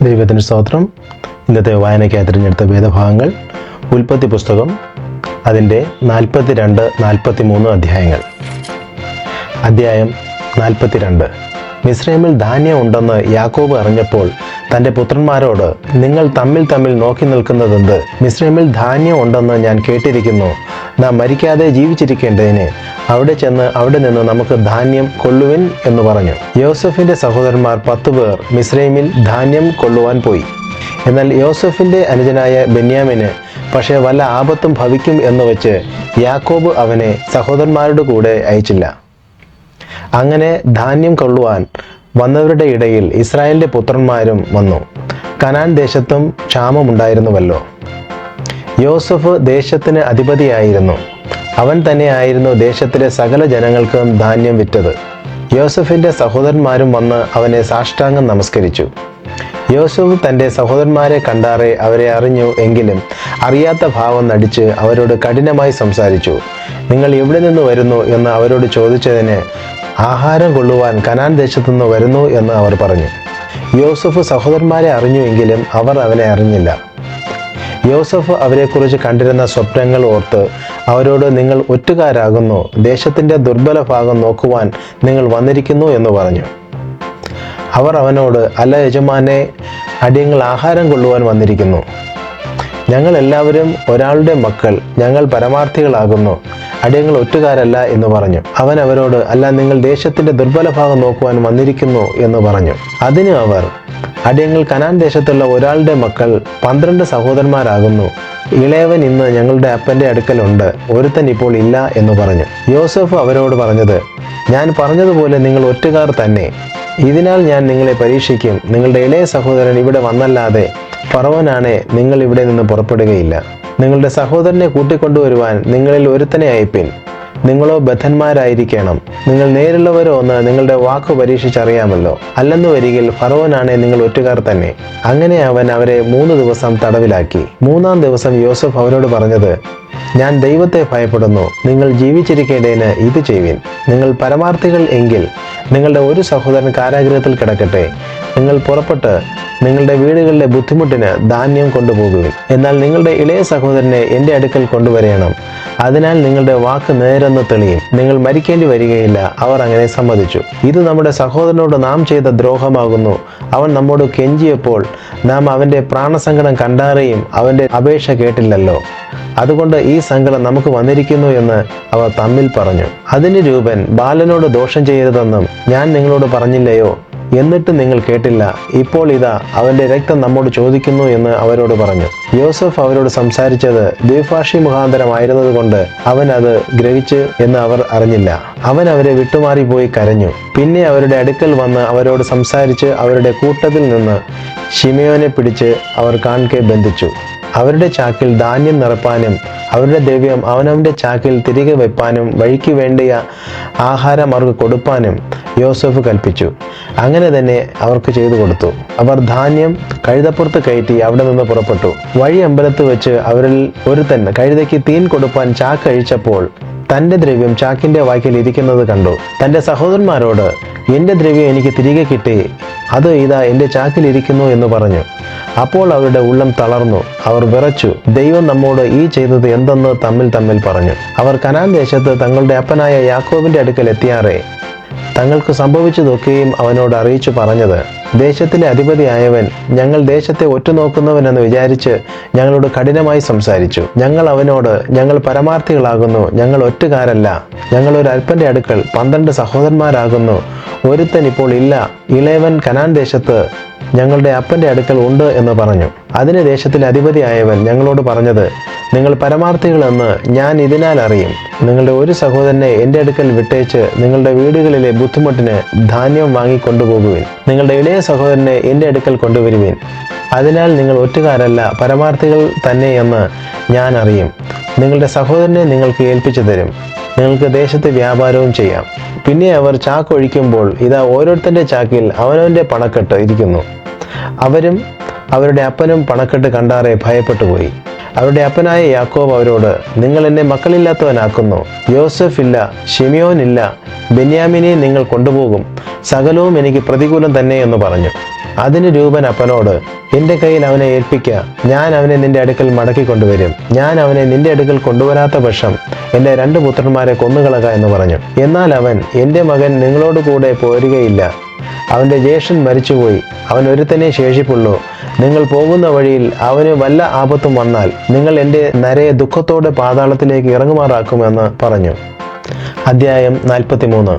ദൈവത്തിന് സ്തോത്രം. ഇന്നത്തെ വായനയ്ക്കായി തിരഞ്ഞെടുത്ത വേദഭാഗങ്ങൾ ഉൽപ്പത്തി പുസ്തകം അതിൻ്റെ 42-43 അധ്യായങ്ങൾ. അധ്യായം 42. മിസ്രൈമിൽ ധാന്യം ഉണ്ടെന്ന് യാക്കോബ് അറിഞ്ഞപ്പോൾ തൻ്റെ പുത്രന്മാരോട്, നിങ്ങൾ തമ്മിൽ നോക്കി നിൽക്കുന്നതെന്ത്? മിസ്രൈമിൽ ധാന്യം ഉണ്ടെന്ന് ഞാൻ കേട്ടിരിക്കുന്നു. നാം മരിക്കാതെ ജീവിച്ചിരിക്കേണ്ടതിന് അവിടെ ചെന്ന് അവിടെ നിന്ന് നമുക്ക് ധാന്യം കൊള്ളുവിൻ എന്ന് പറഞ്ഞു. യോസഫിൻ്റെ സഹോദരന്മാർ 10 പേർ മിസ്രൈമിൽ ധാന്യം കൊള്ളുവാൻ പോയി. എന്നാൽ യോസഫിൻ്റെ അനുജനായ ബെന്യാമിന് പക്ഷേ വല്ല ആപത്തും ഭവിക്കും എന്ന് വെച്ച് യാക്കോബ് അവനെ സഹോദരന്മാരുടെ കൂടെ അയച്ചില്ല. അങ്ങനെ ധാന്യം കൊള്ളുവാൻ വന്നവരുടെ ഇടയിൽ ഇസ്രായേലിൻ്റെ പുത്രന്മാരും വന്നു. കനാൻ ദേശത്തും ക്ഷാമമുണ്ടായിരുന്നുവല്ലോ. യോസഫ് ദേശത്തിന് അധിപതിയായിരുന്നു. അവൻ തന്നെയായിരുന്നു ദേശത്തിലെ സകല ജനങ്ങൾക്കും ധാന്യം വിറ്റത്. യോസഫിൻ്റെ സഹോദരന്മാരും വന്ന് അവനെ സാഷ്ടാംഗം നമസ്കരിച്ചു. യോസഫ് തൻ്റെ സഹോദരന്മാരെ കണ്ടാറെ അവരെ അറിഞ്ഞു. എങ്കിലും അറിയാത്ത ഭാവം നടിച്ച് അവരോട് കഠിനമായി സംസാരിച്ചു. നിങ്ങൾ എവിടെ നിന്ന് വരുന്നു എന്ന് അവരോട് ചോദിച്ചതിന്, ആഹാരം കൊള്ളുവാൻ കനാൻ ദേശത്തുനിന്ന് വരുന്നു എന്ന് അവർ പറഞ്ഞു. യോസഫ് സഹോദരന്മാരെ അറിഞ്ഞു, എങ്കിലും അവർ അവനെ അറിഞ്ഞില്ല. യോസഫ് അവരെക്കുറിച്ച് കണ്ടിരുന്ന സ്വപ്നങ്ങൾ ഓർത്ത് അവരോട്, നിങ്ങൾ ഒറ്റുകാരാകുന്നു, ദേശത്തിൻ്റെ ദുർബല ഭാഗം നോക്കുവാൻ നിങ്ങൾ വന്നിരിക്കുന്നു എന്ന് പറഞ്ഞു. അവർ അവനോട്, അല്ല യജമാനെ, അടിയങ്ങൾ ആഹാരം കൊള്ളുവാൻ വന്നിരിക്കുന്നു. ഞങ്ങൾ എല്ലാവരും ഒരാളുടെ മക്കൾ, ഞങ്ങൾ പരമാർത്ഥികളാകുന്നു, അടിയങ്ങൾ ഒറ്റുകാരല്ല എന്ന് പറഞ്ഞു. അവൻ അവരോട്, അല്ല, നിങ്ങൾ ദേശത്തിൻ്റെ ദുർബല ഭാഗം നോക്കുവാൻ വന്നിരിക്കുന്നു എന്ന് പറഞ്ഞു. അതിന് അവർ, അടിയങ്ങൾ കനാൻ ദേശത്തുള്ള ഒരാളുടെ മക്കൾ, 12 സഹോദരന്മാരാകുന്നു. ഇളയവൻ ഇന്ന് ഞങ്ങളുടെ അപ്പൻ്റെ അടുക്കലുണ്ട്, ഒരുത്തൻ ഇപ്പോൾ ഇല്ല എന്ന് പറഞ്ഞു. യോസഫ് അവരോട് പറഞ്ഞത്, ഞാൻ പറഞ്ഞതുപോലെ നിങ്ങൾ ഒറ്റുകാർ തന്നെ. ഇതിനാൽ ഞാൻ നിങ്ങളെ പരീക്ഷിക്കും. നിങ്ങളുടെ ഇളയ സഹോദരൻ ഇവിടെ വന്നല്ലാതെ ഫറവോനാണെ നിങ്ങൾ ഇവിടെ നിന്ന് പുറപ്പെടുകയില്ല. നിങ്ങളുടെ സഹോദരനെ കൂട്ടിക്കൊണ്ടുവരുവാൻ നിങ്ങളിൽ ഒരുത്തനെ അയപ്പിൻ. നിങ്ങളോ ബദ്ധന്മാരായിരിക്കണം. നിങ്ങൾ നേരുള്ളവരോ എന്ന് നിങ്ങളുടെ വാക്ക് പരീക്ഷിച്ചറിയാമല്ലോ. അല്ലെന്നു വരികിൽ ഫറവോനാണെ നിങ്ങൾ ഒറ്റുകാർ തന്നെ. അങ്ങനെ അവൻ അവരെ 3 ദിവസം തടവിലാക്കി. 3-ാം ദിവസം യോസഫ് അവരോട് പറഞ്ഞത്, ഞാൻ ദൈവത്തെ ഭയപ്പെടുന്നു. നിങ്ങൾ ജീവിച്ചിരിക്കേണ്ടതിന് ഇത് ചെയ്യുവിൻ. നിങ്ങൾ പരമാർത്ഥികൾ എങ്കിൽ നിങ്ങളുടെ ഒരു സഹോദരൻ കാരാഗൃഹത്തിൽ കിടക്കട്ടെ. നിങ്ങൾ പുറപ്പെട്ട് നിങ്ങളുടെ വീടുകളിലെ ബുദ്ധിമുട്ടിന് ധാന്യം കൊണ്ടുപോകുവിൻ. എന്നാൽ നിങ്ങളുടെ ഇളയ സഹോദരനെ എൻ്റെ അടുക്കൽ കൊണ്ടുവരേണം. അതിനാൽ നിങ്ങളുടെ വാക്ക് നേരെന്ന് തെളിയും. നിങ്ങൾ മരിക്കേണ്ടി വരികയില്ല. അവർ അങ്ങനെ സമ്മതിച്ചു. ഇത് നമ്മുടെ സഹോദരനോട് നാം ചെയ്ത ദ്രോഹമാകുന്നു. അവൻ നമ്മോട് കെഞ്ചിയപ്പോൾ നാം അവൻ്റെ പ്രാണസങ്കടം കണ്ടാറേയും അവൻ്റെ അപേക്ഷ കേട്ടില്ലല്ലോ. അതുകൊണ്ട് ഈ സങ്കടം നമുക്ക് വന്നിരിക്കുന്നു എന്ന് അവർ തമ്മിൽ പറഞ്ഞു. അതിന് രൂപൻ, ബാലനോട് ദോഷം ചെയ്യരുതെന്നും ഞാൻ നിങ്ങളോട് പറഞ്ഞില്ലയോ? എന്നിട്ട് നിങ്ങൾ കേട്ടില്ല. ഇപ്പോൾ ഇതാ അവൻ്റെ രക്തം നമ്മോട് ചോദിക്കുന്നു എന്ന് അവരോട് പറഞ്ഞു. യോസഫ് അവരോട് സംസാരിച്ചത് ദ്വിഭാഷി മുഖാന്തരമായിരുന്നത് കൊണ്ട് അവൻ അത് ഗ്രഹിച്ച് എന്ന് അവർ അറിഞ്ഞില്ല. അവൻ അവരെ വിട്ടുമാറിപ്പോയി കരഞ്ഞു. പിന്നെ അവരുടെ അടുക്കൽ വന്ന് അവരോട് സംസാരിച്ച് അവരുടെ കൂട്ടത്തിൽ നിന്ന് ശിമയോനെ പിടിച്ച് അവർ കാൺകെ ബന്ധിച്ചു. അവരുടെ ചാക്കിൽ ധാന്യം നിറപ്പാനും അവരുടെ ദ്രവ്യം അവനവൻ്റെ ചാക്കിൽ തിരികെ വെപ്പാനും വഴിക്ക് വേണ്ടിയ ആഹാരം അവർക്ക് കൊടുപ്പാനും യോസഫ് കൽപ്പിച്ചു. അങ്ങനെ തന്നെ അവർക്ക് ചെയ്തു കൊടുത്തു. അവർ ധാന്യം കഴുതപ്പുറത്ത് കയറ്റി അവിടെ നിന്ന് പുറപ്പെട്ടു. വഴി അമ്പലത്ത് വെച്ച് അവരിൽ ഒരുത്തൻ കഴുതയ്ക്ക് തീൻ കൊടുപ്പാൻ ചാക്ക് അഴിച്ചപ്പോൾ തൻ്റെ ദ്രവ്യം ചാക്കിൻ്റെ വാക്കിൽ ഇരിക്കുന്നത് കണ്ടു. തൻ്റെ സഹോദരന്മാരോട്, എൻ്റെ ദ്രവ്യം എനിക്ക് തിരികെ കിട്ടി, അത് ഇതാ എൻ്റെ ചാക്കിൽ ഇരിക്കുന്നു എന്ന് പറഞ്ഞു. അപ്പോൾ അവരുടെ ഉള്ളം തളർന്നു. അവർ വിറച്ചു. ദൈവം നമ്മോട് ഈ ചെയ്തത് എന്തെന്ന് തമ്മിൽ പറഞ്ഞു. അവർ കനാൻ ദേശത്ത് തങ്ങളുടെ അപ്പനായ യാക്കോബിൻ്റെ അടുക്കൽ എത്തിയാറേ തങ്ങൾക്ക് സംഭവിച്ചതൊക്കെയും അവനോട് അറിയിച്ചു പറഞ്ഞത്, ദേശത്തിലെ അധിപതിയായവൻ ഞങ്ങൾ ദേശത്തെ ഒറ്റുനോക്കുന്നവനെന്ന് വിചാരിച്ച് ഞങ്ങളോട് കഠിനമായി സംസാരിച്ചു. ഞങ്ങൾ അവനോട്, ഞങ്ങൾ പരമാർത്ഥികളാകുന്നു, ഞങ്ങൾ ഒറ്റുകാരല്ല. ഞങ്ങൾ ഒരു അല്പൻ്റെ അടുക്കൽ 12 സഹോദരന്മാരാകുന്നു, ഒരുത്തൻ ഇപ്പോൾ ഇല്ല. ഇളയവൻ കനാൻ ദേശത്ത് ഞങ്ങളുടെ അപ്പൻ്റെ അടുക്കൽ ഉണ്ട് എന്ന് പറഞ്ഞു. അതിന് ദേശത്തിലെ അധിപതിയായവൻ ഞങ്ങളോട് പറഞ്ഞത്, നിങ്ങൾ പരമാർത്ഥികളെന്ന് ഞാൻ ഇതിനാൽ അറിയും. നിങ്ങളുടെ ഒരു സഹോദരനെ എൻ്റെ അടുക്കൽ വിട്ടേച്ച് നിങ്ങളുടെ വീടുകളിലെ ബുദ്ധിമുട്ടിന് ധാന്യം വാങ്ങിക്കൊണ്ടുപോകുവിൻ. നിങ്ങളുടെ ഇളയ സഹോദരനെ എൻ്റെ അടുക്കൽ കൊണ്ടുവരുവിൻ. അതിനാൽ നിങ്ങൾ ഒറ്റുകാരല്ല, പരമാർത്ഥികൾ തന്നെയെന്ന് ഞാൻ അറിയും. നിങ്ങളുടെ സഹോദരനെ നിങ്ങൾക്ക് ഏൽപ്പിച്ചു തരും. നിങ്ങൾക്ക് ദേശത്ത് വ്യാപാരവും ചെയ്യാം. പിന്നെ അവർ ചാക്കൊഴിക്കുമ്പോൾ ഇതാ ഓരോരുത്തൻ്റെ ചാക്കിൽ അവനവൻ്റെ പണക്കെട്ട് ഇരിക്കുന്നു. അവരും അവരുടെ അപ്പനും പണക്കെട്ട് കണ്ടാറെ ഭയപ്പെട്ടു പോയി. അവരുടെ അപ്പനായ യാക്കോബ് അവരോട്, നിങ്ങൾ എന്നെ മക്കളില്ലാത്തവനാക്കുന്നു. യോസഫ് ഇല്ല, ശിമയോൻ ഇല്ല, ബെന്യാമിനെ നിങ്ങൾ കൊണ്ടുപോകും. സകലവും എനിക്ക് പ്രതികൂലം തന്നെ എന്ന് പറഞ്ഞു. അതിന് രൂപൻ അപ്പനോട്, എൻ്റെ കയ്യിൽ അവനെ ഏൽപ്പിക്കുക, ഞാൻ അവനെ നിന്റെ അടുക്കൽ മടക്കി കൊണ്ടുവരും. ഞാൻ അവനെ നിന്റെ അടുക്കൽ കൊണ്ടുവരാത്ത പക്ഷം എൻ്റെ 2 പുത്രന്മാരെ കൊന്നുകളക എന്ന് പറഞ്ഞു. എന്നാൽ അവൻ, എൻ്റെ മകൻ നിങ്ങളോട് കൂടെ പോരുകയില്ല. അവൻ്റെ ജ്യേഷ്ഠൻ മരിച്ചുപോയി, അവൻ ഒരുത്തനെ ശേഷിപ്പുള്ളൂ. നിങ്ങൾ പോകുന്ന വഴിയിൽ അവന് വല്ല ആപത്തും വന്നാൽ നിങ്ങൾ എൻ്റെ നരയെ ദുഃഖത്തോടെ പാതാളത്തിലേക്ക് ഇറങ്ങുമാറാക്കുമെന്ന് പറഞ്ഞു. അധ്യായം 43.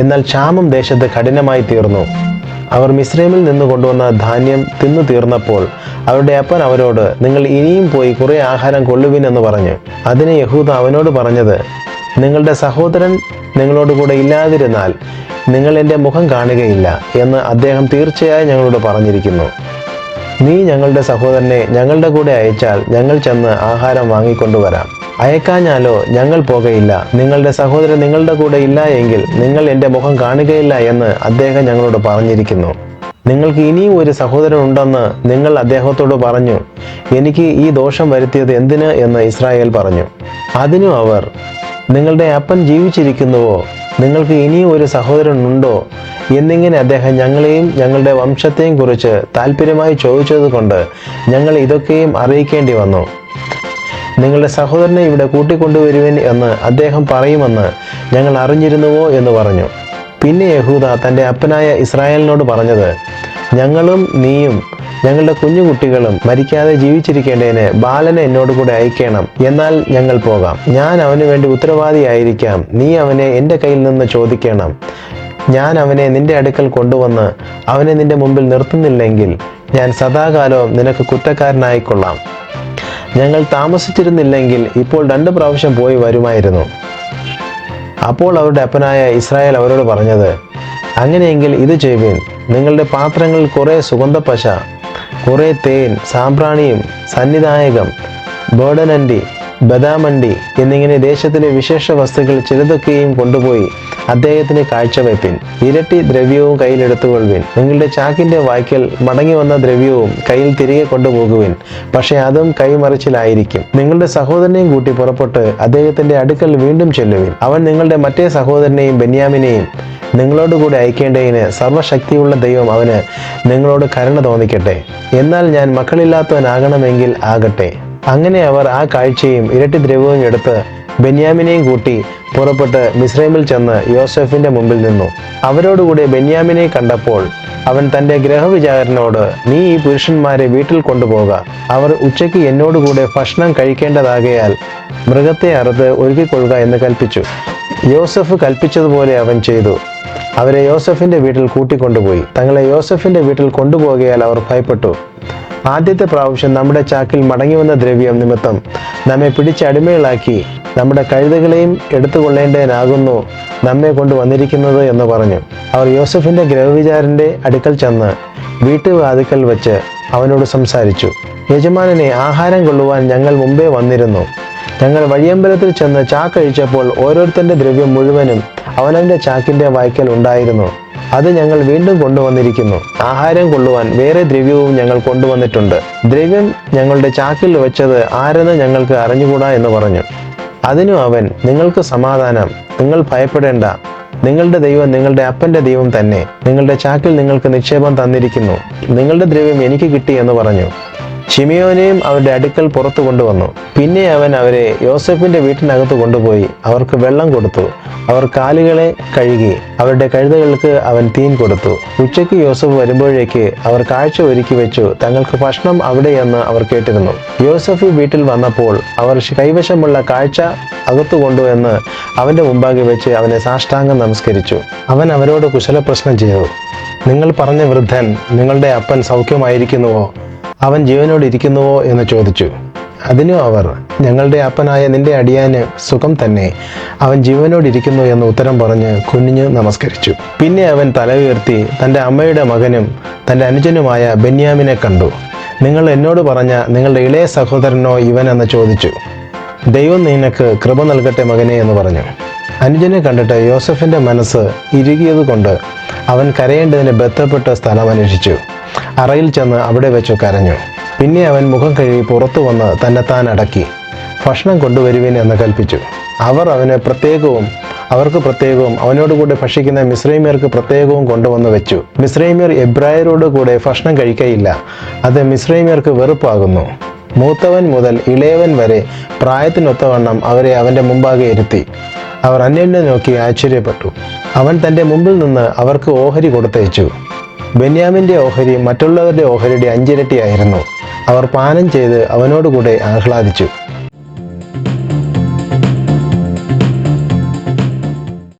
എന്നാൽ ക്ഷാമം ദേശത്ത് കഠിനമായി തീർന്നു. അവർ മിസ്രൈമിൽ നിന്ന് കൊണ്ടുവന്ന ധാന്യം തിന്നു തീർന്നപ്പോൾ അവരുടെ അപ്പൻ അവരോട്, നിങ്ങൾ ഇനിയും പോയി കുറേ ആഹാരം കൊള്ളുവിൻ എന്ന് പറഞ്ഞു. അതിന് യഹൂദ അവനോട് പറഞ്ഞത്, നിങ്ങളുടെ സഹോദരൻ നിങ്ങളോട് കൂടെ ഇല്ലാതിരുന്നാൽ നിങ്ങൾ എൻ്റെ മുഖം കാണുകയില്ല എന്ന് അദ്ദേഹം തീർച്ചയായും ഞങ്ങളോട് പറഞ്ഞിരിക്കുന്നു. നീ ഞങ്ങളുടെ സഹോദരനെ ഞങ്ങളുടെ കൂടെ അയച്ചാൽ ഞങ്ങൾ ചെന്ന് ആഹാരം വാങ്ങിക്കൊണ്ടുവരാം. അയക്കാഞ്ഞാലോ ഞങ്ങൾ പോകയില്ല. നിങ്ങളുടെ സഹോദരൻ നിങ്ങളുടെ കൂടെ ഇല്ല എങ്കിൽ നിങ്ങൾ എൻ്റെ മുഖം കാണുകയില്ല എന്ന് അദ്ദേഹം ഞങ്ങളോട് പറഞ്ഞിരിക്കുന്നു. നിങ്ങൾക്ക് ഇനിയും ഒരു സഹോദരൻ ഉണ്ടെന്ന് നിങ്ങൾ അദ്ദേഹത്തോട് പറഞ്ഞു. എനിക്ക് ഈ ദോഷം വരുത്തിയത് എന്തിന് എന്ന് ഇസ്രായേൽ പറഞ്ഞു. അതിനു അവർ, നിങ്ങളുടെ അപ്പൻ ജീവിച്ചിരിക്കുന്നുവോ? നിങ്ങൾക്ക് ഇനിയും ഒരു സഹോദരൻ ഉണ്ടോ എന്നിങ്ങനെ അദ്ദേഹം ഞങ്ങളെയും ഞങ്ങളുടെ വംശത്തെയും കുറിച്ച് താല്പര്യമായി ചോദിച്ചതുകൊണ്ട് ഞങ്ങൾ ഇതൊക്കെയും അറിയിക്കേണ്ടി വന്നു. നിങ്ങളുടെ സഹോദരനെ ഇവിടെ കൂട്ടിക്കൊണ്ടുവരുവിൻ എന്ന് അദ്ദേഹം പറയുമെന്ന് ഞങ്ങൾ അറിഞ്ഞിരുന്നുവോ എന്ന് പറഞ്ഞു. പിന്നെ യഹൂദ തൻ്റെ അപ്പനായ ഇസ്രായേലിനോട് പറഞ്ഞത്, ഞങ്ങളും നീയും ഞങ്ങളുടെ കുഞ്ഞുകുട്ടികളും മരിക്കാതെ ജീവിച്ചിരിക്കേണ്ടതിന് ബാലനെ എന്നോട് കൂടെ അയക്കണം, എന്നാൽ ഞങ്ങൾ പോകാം. ഞാൻ അവന് വേണ്ടി ഉത്തരവാദിയായിരിക്കാം. നീ അവനെ എൻ്റെ കയ്യിൽ നിന്ന് ചോദിക്കണം. ഞാൻ അവനെ നിന്റെ അടുക്കൽ കൊണ്ടുവന്ന് അവനെ നിന്റെ മുമ്പിൽ നിർത്തുന്നില്ലെങ്കിൽ ഞാൻ സദാകാലവും നിനക്ക് കുറ്റക്കാരനായിക്കൊള്ളാം. ഞങ്ങൾ താമസിച്ചിരുന്നില്ലെങ്കിൽ ഇപ്പോൾ 2 പ്രാവശ്യം പോയി വരുമായിരുന്നു. അപ്പോൾ അവരുടെ അപ്പനായ ഇസ്രായേൽ അവരോട് പറഞ്ഞത്, അങ്ങനെയെങ്കിൽ ഇത് ചെയ്യുവിൻ. നിങ്ങളുടെ പാത്രങ്ങളിൽ കുറേ സുഗന്ധപ്പശ, കുറേ തേൻ, സാമ്പ്രാണിയും, സന്നിധായകം, ബോഡനണ്ടി, ബദാമണ്ടി എന്നിങ്ങനെ ദേശത്തിലെ വിശേഷ വസ്തുക്കൾ ചിലതൊക്കെയും കൊണ്ടുപോയി അദ്ദേഹത്തിന് കാഴ്ചവെപ്പിൻ. ഇരട്ടി ദ്രവ്യവും കയ്യിലെടുത്തുകൊള്ളുവിൻ. നിങ്ങളുടെ ചാക്കിൻ്റെ വായ്ക്കൽ മടങ്ങി വന്ന ദ്രവ്യവും കയ്യിൽ തിരികെ കൊണ്ടുപോകുവിൻ. പക്ഷേ അതും കൈമറിച്ചിലായിരിക്കും. നിങ്ങളുടെ സഹോദരനെയും കൂട്ടി പുറപ്പെട്ട് അദ്ദേഹത്തിൻ്റെ അടുക്കൽ വീണ്ടും ചെല്ലുവിൻ. അവൻ നിങ്ങളുടെ മറ്റേ സഹോദരനെയും ബെന്യാമിനെയും നിങ്ങളോടുകൂടി അയക്കേണ്ടതിന് സർവശക്തിയുള്ള ദൈവം അവന് നിങ്ങളോട് കരുണ തോന്നിക്കട്ടെ. എന്നാൽ ഞാൻ മക്കളില്ലാത്തവനാകണമെങ്കിൽ ആകട്ടെ. അങ്ങനെ അവർ ആ കാഴ്ചയും ഇരട്ടി ദ്രവ്യവും എടുത്ത് ബെന്യാമിനെയും കൂട്ടി പുറപ്പെട്ട് മിസ്രൈമിൽ ചെന്ന് യോസെഫിന്റെ മുമ്പിൽ നിന്നു. അവരോടുകൂടെ ബെന്യാമിനെ കണ്ടപ്പോൾ അവൻ തൻ്റെ ഗൃഹവിചാരനോട്, നീ ഈ പുരുഷന്മാരെ വീട്ടിൽ കൊണ്ടുപോക. അവർ ഉച്ചയ്ക്ക് എന്നോടുകൂടെ ഭക്ഷണം കഴിക്കേണ്ടതാകയാൽ മൃഗത്തെ അറുത്ത് ഒരുക്കിക്കൊള്ളുക എന്ന് കൽപ്പിച്ചു. യോസെഫ് കൽപ്പിച്ചതുപോലെ അവൻ ചെയ്തു. അവരെ യോസെഫിന്റെ വീട്ടിൽ കൂട്ടിക്കൊണ്ടുപോയി. തങ്ങളെ യോസെഫിന്റെ വീട്ടിൽ കൊണ്ടുപോകയാൽ അവർ ഭയപ്പെട്ടു. ആദ്യത്തെ പ്രാവശ്യം നമ്മുടെ ചാക്കിൽ മടങ്ങി വന്ന ദ്രവ്യം നിമിത്തം നമ്മെ പിടിച്ച് അടിമകളാക്കി നമ്മുടെ കഴുതകളെയും എടുത്തുകൊള്ളേണ്ടതിനാകുന്നു നമ്മെ കൊണ്ട് വന്നിരിക്കുന്നത് എന്ന് പറഞ്ഞു. അവർ യോസെഫിന്റെ ഗൃഹവിചാരന്റെ അടുക്കൽ ചെന്ന് വീട്ടുവാതിക്കൽ വെച്ച് അവനോട് സംസാരിച്ചു. യജമാനനെ, ആഹാരം കൊള്ളുവാൻ ഞങ്ങൾ മുമ്പേ വന്നിരുന്നു. ഞങ്ങൾ വഴിയമ്പലത്തിൽ ചെന്ന് ചാക്കഴിച്ചപ്പോൾ ഓരോരുത്തരുടെ ദ്രവ്യം മുഴുവനും അവനവൻ്റെ ചാക്കിൻ്റെ വായ്ക്കൽ ഉണ്ടായിരുന്നു. അത് ഞങ്ങൾ വീണ്ടും കൊണ്ടുവന്നിരിക്കുന്നു. ആഹാരം കൊള്ളുവാൻ വേറെ ദ്രവ്യവും ഞങ്ങൾ കൊണ്ടുവന്നിട്ടുണ്ട്. ദ്രവ്യം ഞങ്ങളുടെ ചാക്കിൽ വെച്ചത് ആരെന്ന് ഞങ്ങൾക്ക് അറിഞ്ഞുകൂടാ എന്ന് പറഞ്ഞു. അതിനു അവൻ, നിങ്ങൾക്ക് സമാധാനം, നിങ്ങൾ ഭയപ്പെടേണ്ട. നിങ്ങളുടെ ദൈവം നിങ്ങളുടെ അപ്പൻ്റെ ദൈവം തന്നെ. നിങ്ങളുടെ ചാക്കിൽ നിങ്ങൾക്ക് നിക്ഷേപം തന്നിരിക്കുന്നു. നിങ്ങളുടെ ദ്രവ്യം എനിക്ക് കിട്ടി എന്ന് പറഞ്ഞു. ശിമിയോനെയും അവരുടെ അടുക്കൽ പുറത്തു കൊണ്ടുവന്നു. പിന്നെ അവൻ അവരെ യോസെഫിന്റെ വീട്ടിനകത്ത് കൊണ്ടുപോയി അവർക്ക് വെള്ളം കൊടുത്തു. അവർ കാലുകളെ കഴുകി. അവരുടെ കഴുതകൾക്ക് അവൻ തീൻ കൊടുത്തു. ഉച്ചയ്ക്ക് യോസെഫ് വരുമ്പോഴേക്ക് അവർ കാഴ്ച ഒരുക്കി വെച്ചു. തങ്ങൾക്ക് ഭക്ഷണം അവിടെയെന്ന് അവർ കേട്ടിരുന്നു. യോസെഫ് വീട്ടിൽ വന്നപ്പോൾ അവർ കൈവശമുള്ള കാഴ്ച അകത്തു കൊണ്ടുവന്ന് അവന്റെ മുമ്പാകെ വെച്ച് അവനെ സാഷ്ടാംഗം നമസ്കരിച്ചു. അവൻ അവരോട് കുശലപ്രശ്നം ചെയ്തു. നിങ്ങൾ പറഞ്ഞ വൃദ്ധൻ നിങ്ങളുടെ അപ്പൻ സൗഖ്യമായിരിക്കുന്നുവോ? അവൻ ജീവനോട് ഇരിക്കുന്നുവോ എന്ന് ചോദിച്ചു. അതിനു അവർ, ഞങ്ങളുടെ അപ്പനായ നിന്റെ അടിയാന് സുഖം തന്നെ, അവൻ ജീവനോടിരിക്കുന്നു എന്ന് ഉത്തരം പറഞ്ഞ് കുനിഞ്ഞ് നമസ്കരിച്ചു. പിന്നെ അവൻ തല ഉയർത്തി തൻ്റെ അമ്മയുടെ മകനും തൻ്റെ അനുജനുമായ ബെന്യാമിനെ കണ്ടു. നിങ്ങൾ എന്നോട് പറഞ്ഞ നിങ്ങളുടെ ഇളയ സഹോദരനോ ഇവനെന്ന് ചോദിച്ചു. ദൈവം നിനക്ക് കൃപ നൽകട്ടെ മകനെ എന്ന് പറഞ്ഞു. അനുജനെ കണ്ടിട്ട് യോസെഫിന്റെ മനസ്സ് ഇറുകിയതുകൊണ്ട് അവൻ കരയേണ്ടതിന് ബന്ധപ്പെട്ട സ്ഥലം അന്വേഷിച്ചു. അറയിൽ ചെന്ന് അവിടെ വെച്ചു കരഞ്ഞു. പിന്നെ അവൻ മുഖം കഴുകി പുറത്തു വന്ന് തന്നെത്താൻ അടക്കി ഭക്ഷണം കൊണ്ടുവരുവിൻ എന്ന് കൽപ്പിച്ചു. അവർ അവന് പ്രത്യേകവും അവർക്ക് പ്രത്യേകവും അവനോടുകൂടെ ഭക്ഷിക്കുന്ന മിസ്രൈമ്യർക്ക് പ്രത്യേകവും കൊണ്ടുവന്നു വെച്ചു. മിസ്രൈമ്യർ എബ്രായരോട് കൂടെ ഭക്ഷണം കഴിക്കയില്ല, അത് മിസ്രൈമ്യർക്ക് വെറുപ്പാകുന്നു. മൂത്തവൻ മുതൽ ഇളയവൻ വരെ പ്രായത്തിനൊത്തവണ്ണം അവരെ അവൻ്റെ മുമ്പാകെ ഇരുത്തി. അവർ അന്യോന്യം നോക്കി ആശ്ചര്യപ്പെട്ടു. അവൻ തൻ്റെ മുമ്പിൽ നിന്ന് അവർക്ക് ഓഹരി കൊടുത്തയച്ചു. ബെന്യാമിൻ്റെ ഓഹരി മറ്റുള്ളവരുടെ ഓഹരിയുടെ 5 ഇരട്ടിയായിരുന്നു. അവർ പാനം ചെയ്ത് അവനോടുകൂടെ ആഹ്ലാദിച്ചു.